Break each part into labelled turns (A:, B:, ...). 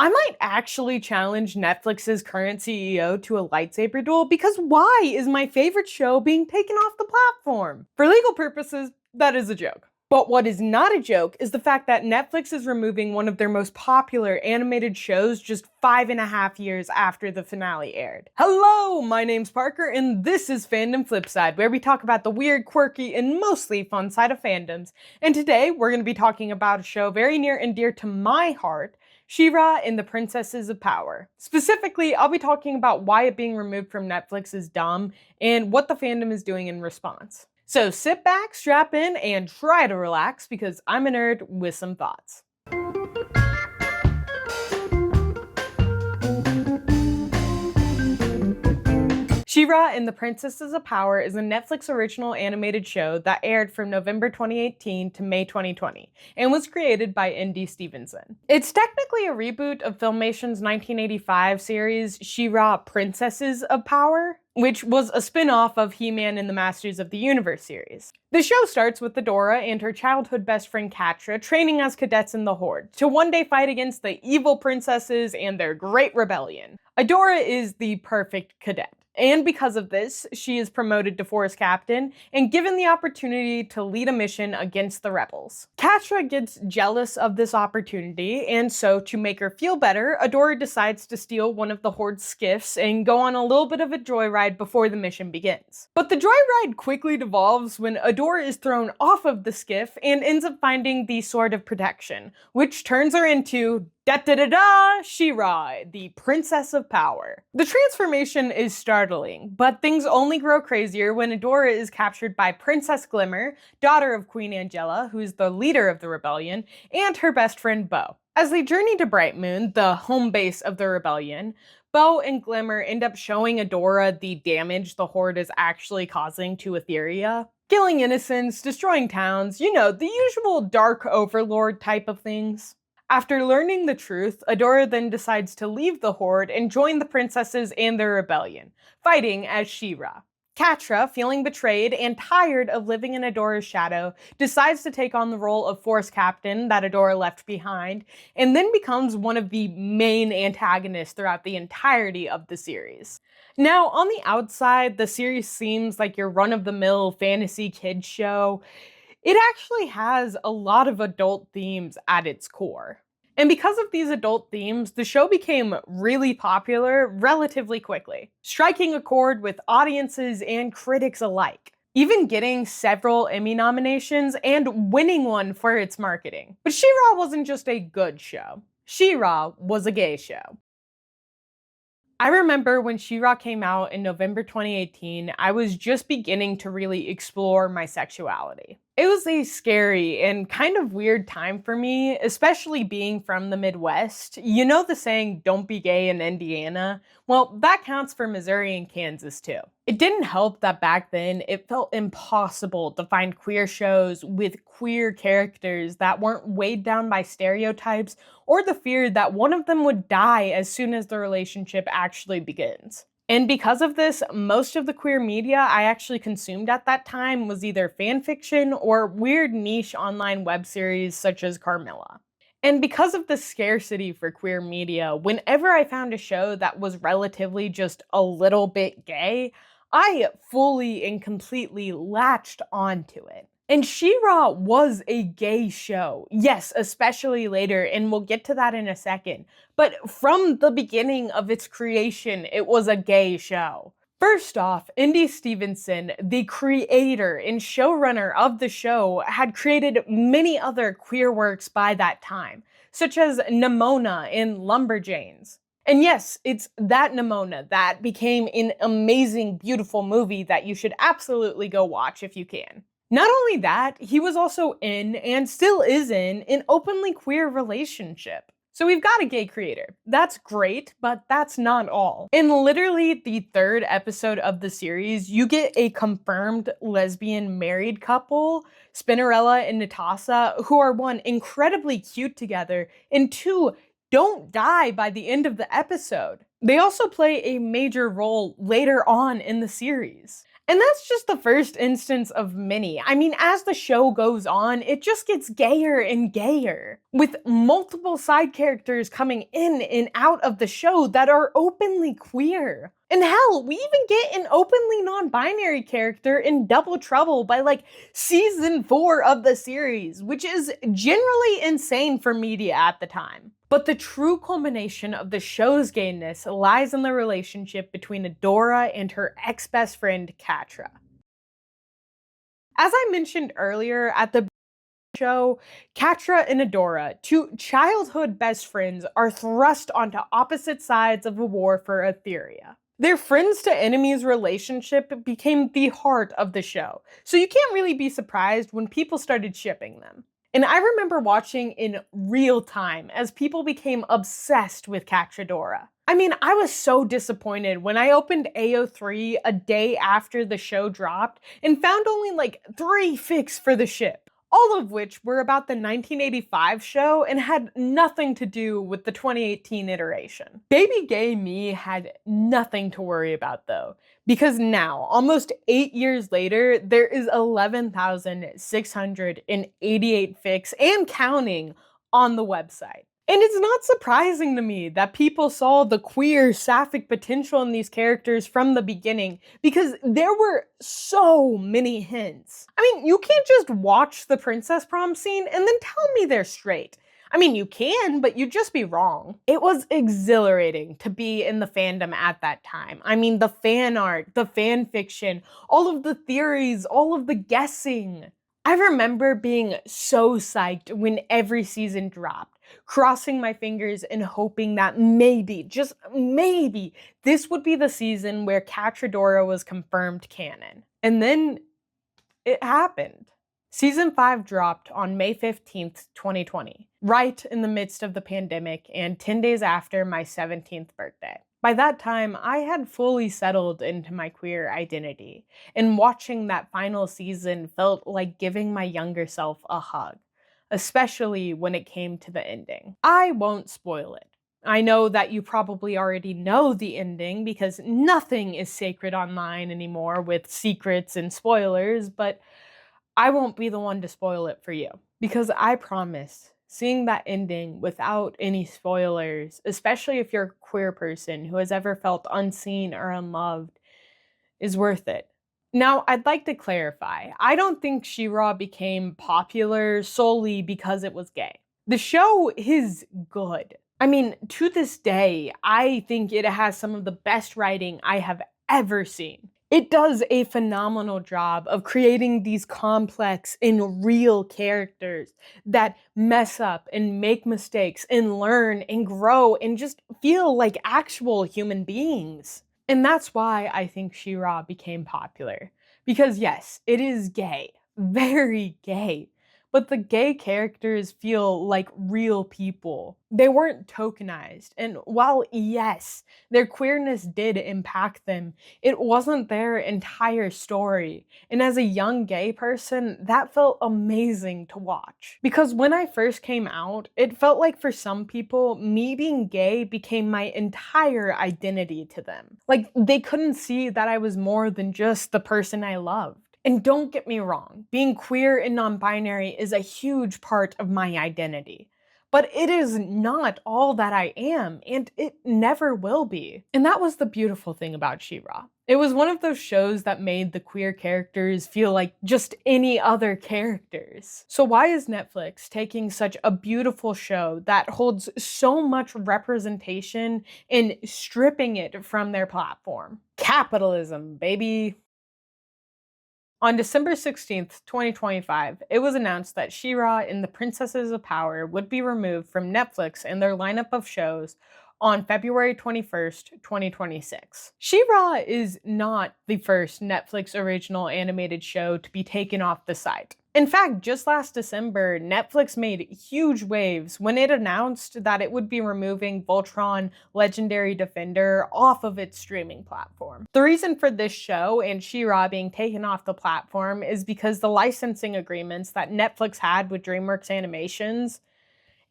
A: I might actually challenge Netflix's current CEO to a lightsaber duel because why is my favorite show being taken off the platform? For legal purposes, that is a joke. But what is not a joke is the fact that Netflix is removing one of their most popular animated shows just 5.5 years after the finale aired. Hello, my name's Parker, and this is Fandom Flipside, where we talk about the weird, quirky, and mostly fun side of fandoms. And today, we're going to be talking about a show very near and dear to my heart, Shira and the Princesses of Power. Specifically, I'll be talking about why it being removed from Netflix is dumb, and what the fandom is doing in response. So sit back, strap in, and try to relax because I'm a nerd with some thoughts. Shira and the Princesses of Power is a Netflix original animated show that aired from November 2018 to May 2020 and was created by N.D. Stevenson. It's technically a reboot of Filmation's 1985 series Shira Princesses of Power, which was a spin-off of He-Man and the Masters of the Universe series. The show starts with Adora and her childhood best friend Catra training as cadets in the Horde to one day fight against the evil princesses and their great rebellion. Adora is the perfect cadet. And because of this, she is promoted to Force Captain and given the opportunity to lead a mission against the rebels. Catra gets jealous of this opportunity, and so to make her feel better, Adora decides to steal one of the Horde's skiffs and go on a little bit of a joyride before the mission begins. But the joyride quickly devolves when Adora is thrown off of the skiff and ends up finding the Sword of Protection, which turns her into da-da-da-da! Shira, the Princess of Power. The transformation is startling, but things only grow crazier when Adora is captured by Princess Glimmer, daughter of Queen Angela, who is the leader of the rebellion, and her best friend Bo. As they journey to Bright Moon, the home base of the rebellion, Bo and Glimmer end up showing Adora the damage the Horde is actually causing to Etheria. Killing innocents, destroying towns, you know, the usual dark overlord type of things. After learning the truth, Adora then decides to leave the Horde and join the princesses and their rebellion, fighting as Shira. Catra, feeling betrayed and tired of living in Adora's shadow, decides to take on the role of Force Captain that Adora left behind, and then becomes one of the main antagonists throughout the entirety of the series. Now, on the outside, the series seems like your run-of-the-mill fantasy kids show. It actually has a lot of adult themes at its core. And because of these adult themes, the show became really popular relatively quickly, striking a chord with audiences and critics alike, even getting several Emmy nominations and winning one for its marketing. But Shira wasn't just a good show. Shira was a gay show. I remember when Shira came out in November 2018, I was just beginning to really explore my sexuality. It was a scary and kind of weird time for me, especially being from the Midwest. You know the saying, don't be gay in Indiana? Well, that counts for Missouri and Kansas too. It didn't help that back then it felt impossible to find queer shows with queer characters that weren't weighed down by stereotypes or the fear that one of them would die as soon as the relationship actually begins. And because of this, most of the queer media I actually consumed at that time was either fanfiction or weird niche online web series such as Carmilla. And because of the scarcity for queer media, whenever I found a show that was relatively just a little bit gay, I fully and completely latched onto it. And She-Ra was a gay show. Yes, especially later, and we'll get to that in a second. But from the beginning of its creation, it was a gay show. First off, N.D. Stevenson, the creator and showrunner of the show, had created many other queer works by that time, such as Nimona and Lumberjanes. And yes, it's that Nimona that became an amazing, beautiful movie that you should absolutely go watch if you can. Not only that, he was also in, and still is in, an openly queer relationship. So we've got a gay creator. That's great, but that's not all. In literally the third episode of the series, you get a confirmed lesbian married couple, Spinnerella and Natasha, who are one, incredibly cute together, and two, don't die by the end of the episode. They also play a major role later on in the series. And that's just the first instance of many. I mean, as the show goes on, it just gets gayer and gayer, with multiple side characters coming in and out of the show that are openly queer. And hell, we even get an openly non-binary character in Double Trouble by like season 4 of the series, which is generally insane for media at the time. But the true culmination of the show's gayness lies in the relationship between Adora and her ex-best friend, Catra. As I mentioned earlier, at the show, Catra and Adora, two childhood best friends, are thrust onto opposite sides of a war for Etheria. Their friends to enemies relationship became the heart of the show, so you can't really be surprised when people started shipping them. And I remember watching in real time as people became obsessed with Catradora. I mean, I was so disappointed when I opened AO3 a day after the show dropped and found only like 3 fics for the ship, all of which were about the 1985 show and had nothing to do with the 2018 iteration. Baby gay me had nothing to worry about though, because now, almost 8 years later, there is 11,688 fics and counting on the website. And it's not surprising to me that people saw the queer, sapphic potential in these characters from the beginning, because there were so many hints. I mean, you can't just watch the princess prom scene and then tell me they're straight. I mean, you can, but you'd just be wrong. It was exhilarating to be in the fandom at that time. I mean, the fan art, the fan fiction, all of the theories, all of the guessing. I remember being so psyched when every season dropped, crossing my fingers and hoping that maybe, just maybe, this would be the season where Catradora was confirmed canon. And then it happened. Season 5 dropped on May 15th, 2020, right in the midst of the pandemic and 10 days after my 17th birthday. By that time, I had fully settled into my queer identity, and watching that final season felt like giving my younger self a hug, especially when it came to the ending. I won't spoil it. I know that you probably already know the ending because nothing is sacred online anymore with secrets and spoilers, but I won't be the one to spoil it for you, because I promise seeing that ending without any spoilers, especially if you're a queer person who has ever felt unseen or unloved, is worth it. Now, I'd like to clarify, I don't think Shira became popular solely because it was gay. The show is good. I mean, to this day, I think it has some of the best writing I have ever seen. It does a phenomenal job of creating these complex and real characters that mess up and make mistakes and learn and grow and just feel like actual human beings. And that's why I think Shira became popular. Because yes, it is gay, very gay, but the gay characters feel like real people. They weren't tokenized, and while yes, their queerness did impact them, it wasn't their entire story. And as a young gay person, that felt amazing to watch. Because when I first came out, it felt like for some people, me being gay became my entire identity to them. Like, they couldn't see that I was more than just the person I loved. And don't get me wrong, being queer and non-binary is a huge part of my identity. But it is not all that I am, and it never will be. And that was the beautiful thing about Shira. It was one of those shows that made the queer characters feel like just any other characters. So why is Netflix taking such a beautiful show that holds so much representation and stripping it from their platform? Capitalism, baby. On December 16th, 2025, it was announced that Shira and the Princesses of Power would be removed from Netflix and their lineup of shows on February 21st, 2026. Shira is not the first Netflix original animated show to be taken off the site. In fact, just last December, Netflix made huge waves when it announced that it would be removing Voltron Legendary Defender off of its streaming platform. The reason for this show and Shira being taken off the platform is because the licensing agreements that Netflix had with DreamWorks Animations,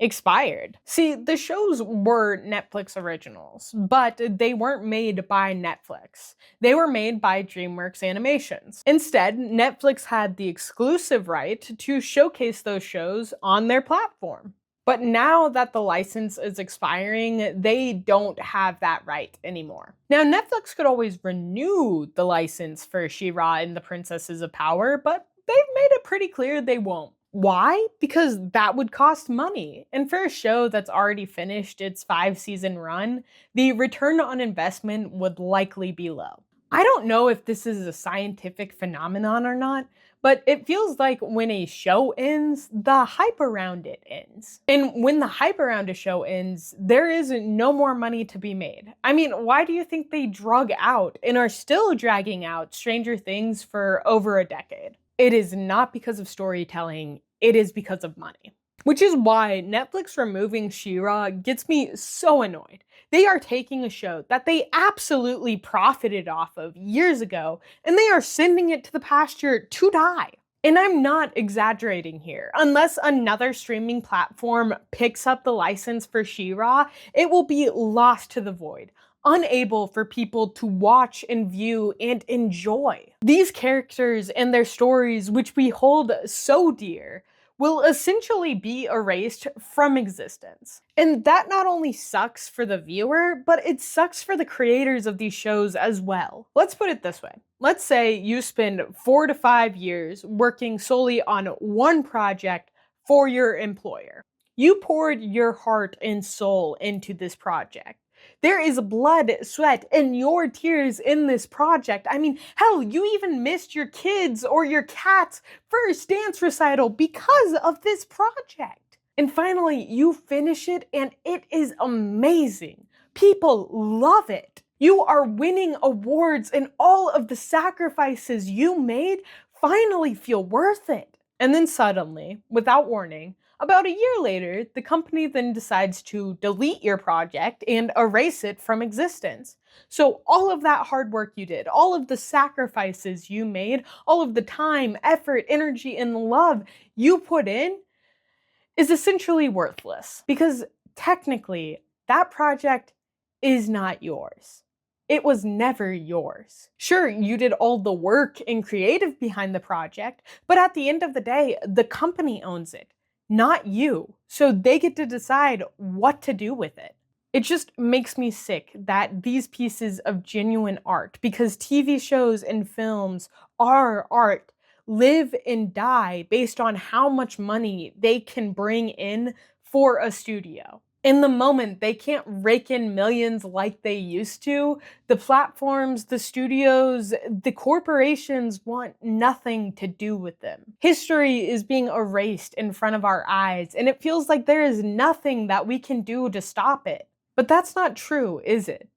A: expired. See, the shows were Netflix originals, but they weren't made by Netflix. They were made by DreamWorks Animations. Instead, Netflix had the exclusive right to showcase those shows on their platform. But now that the license is expiring, they don't have that right anymore. Now, Netflix could always renew the license for Shira and the Princesses of Power, but they've made it pretty clear they won't. Why? Because that would cost money. And for a show that's already finished its 5-season run, the return on investment would likely be low. I don't know if this is a scientific phenomenon or not, but it feels like when a show ends, the hype around it ends. And when the hype around a show ends, there is no more money to be made. I mean, why do you think they drug out and are still dragging out Stranger Things for over a decade? It is not because of storytelling, it is because of money. Which is why Netflix removing Shira gets me so annoyed. They are taking a show that they absolutely profited off of years ago, and they are sending it to the pasture to die. And I'm not exaggerating here. Unless another streaming platform picks up the license for Shira, it will be lost to the void, unable for people to watch and view and enjoy. These characters and their stories, which we hold so dear, will essentially be erased from existence. And that not only sucks for the viewer, but it sucks for the creators of these shows as well. Let's put it this way. Let's say you spend 4 to 5 years working solely on one project for your employer. You poured your heart and soul into this project. There is blood, sweat, and your tears in this project. I mean, hell, you even missed your kids' or your cat's first dance recital because of this project. And finally, you finish it and it is amazing. People love it. You are winning awards and all of the sacrifices you made finally feel worth it. And then suddenly, without warning, about a year later, the company then decides to delete your project and erase it from existence. So all of that hard work you did, all of the sacrifices you made, all of the time, effort, energy, and love you put in is essentially worthless. Because technically, that project is not yours. It was never yours. Sure, you did all the work and creative behind the project, but at the end of the day, the company owns it, not you. So they get to decide what to do with it. It just makes me sick that these pieces of genuine art, because TV shows and films are art, live and die based on how much money they can bring in for a studio. In the moment they can't rake in millions like they used to, the platforms, the studios, the corporations want nothing to do with them. History is being erased in front of our eyes, and it feels like there is nothing that we can do to stop it. But that's not true, is it?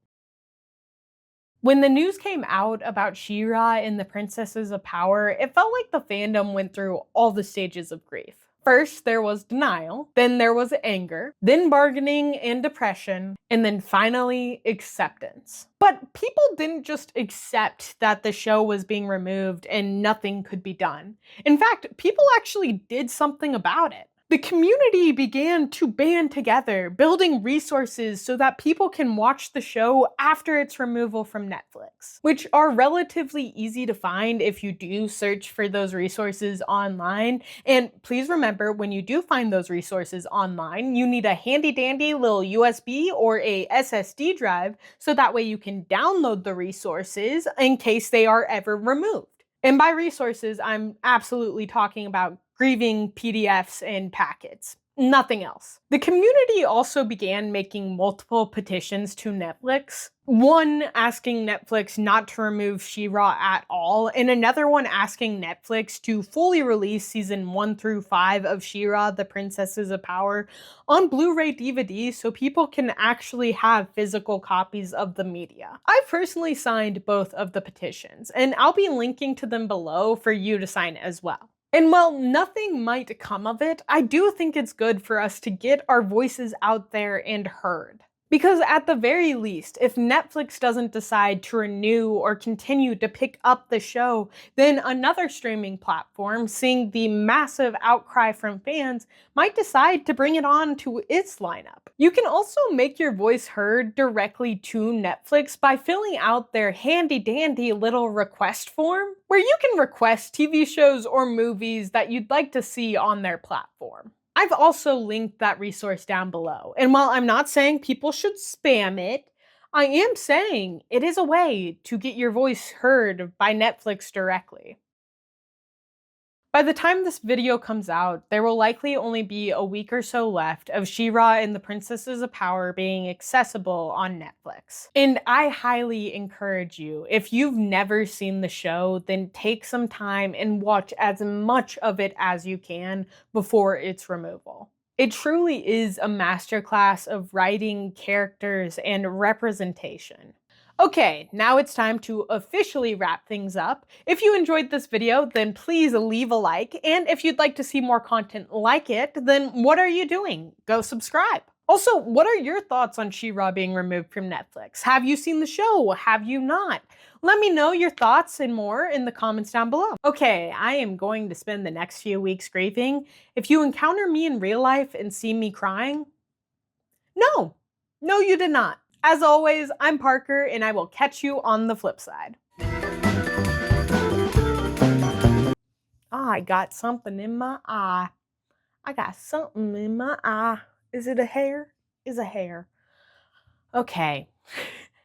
A: When the news came out about Shira and the Princesses of Power, it felt like the fandom went through all the stages of grief. First, there was denial, then there was anger, then bargaining and depression, and then finally, acceptance. But people didn't just accept that the show was being removed and nothing could be done. In fact, people actually did something about it. The community began to band together, building resources so that people can watch the show after its removal from Netflix, which are relatively easy to find if you do search for those resources online. And please remember, when you do find those resources online, you need a handy dandy little USB or a SSD drive so that way you can download the resources in case they are ever removed. And by resources, I'm absolutely talking about grieving PDFs and packets. Nothing else. The community also began making multiple petitions to Netflix. One asking Netflix not to remove She-Ra at all, and another one asking Netflix to fully release season 1 through 5 of She-Ra, the Princesses of Power on Blu-ray DVD so people can actually have physical copies of the media. I've personally signed both of the petitions, and I'll be linking to them below for you to sign as well. And while nothing might come of it, I do think it's good for us to get our voices out there and heard. Because at the very least, if Netflix doesn't decide to renew or continue to pick up the show, then another streaming platform, seeing the massive outcry from fans, might decide to bring it on to its lineup. You can also make your voice heard directly to Netflix by filling out their handy dandy little request form, where you can request TV shows or movies that you'd like to see on their platform. I've also linked that resource down below. And while I'm not saying people should spam it, I am saying it is a way to get your voice heard by Netflix directly. By the time this video comes out, there will likely only be a week or so left of Shira and the Princesses of Power being accessible on Netflix. And I highly encourage you, if you've never seen the show, then take some time and watch as much of it as you can before its removal. It truly is a masterclass of writing, characters, and representation. Okay, now it's time to officially wrap things up. If you enjoyed this video, then please leave a like, and if you'd like to see more content like it, then what are you doing? Go subscribe. Also, what are your thoughts on She-Ra being removed from Netflix? Have you seen the show? Have you not? Let me know your thoughts and more in the comments down below. Okay, I am going to spend the next few weeks grieving. If you encounter me in real life and see me crying, no, you did not. As always, I'm Parker, and I will catch you on the flip side. I got something in my eye. I got something in my eye. Is it a hair? Is a hair. Okay.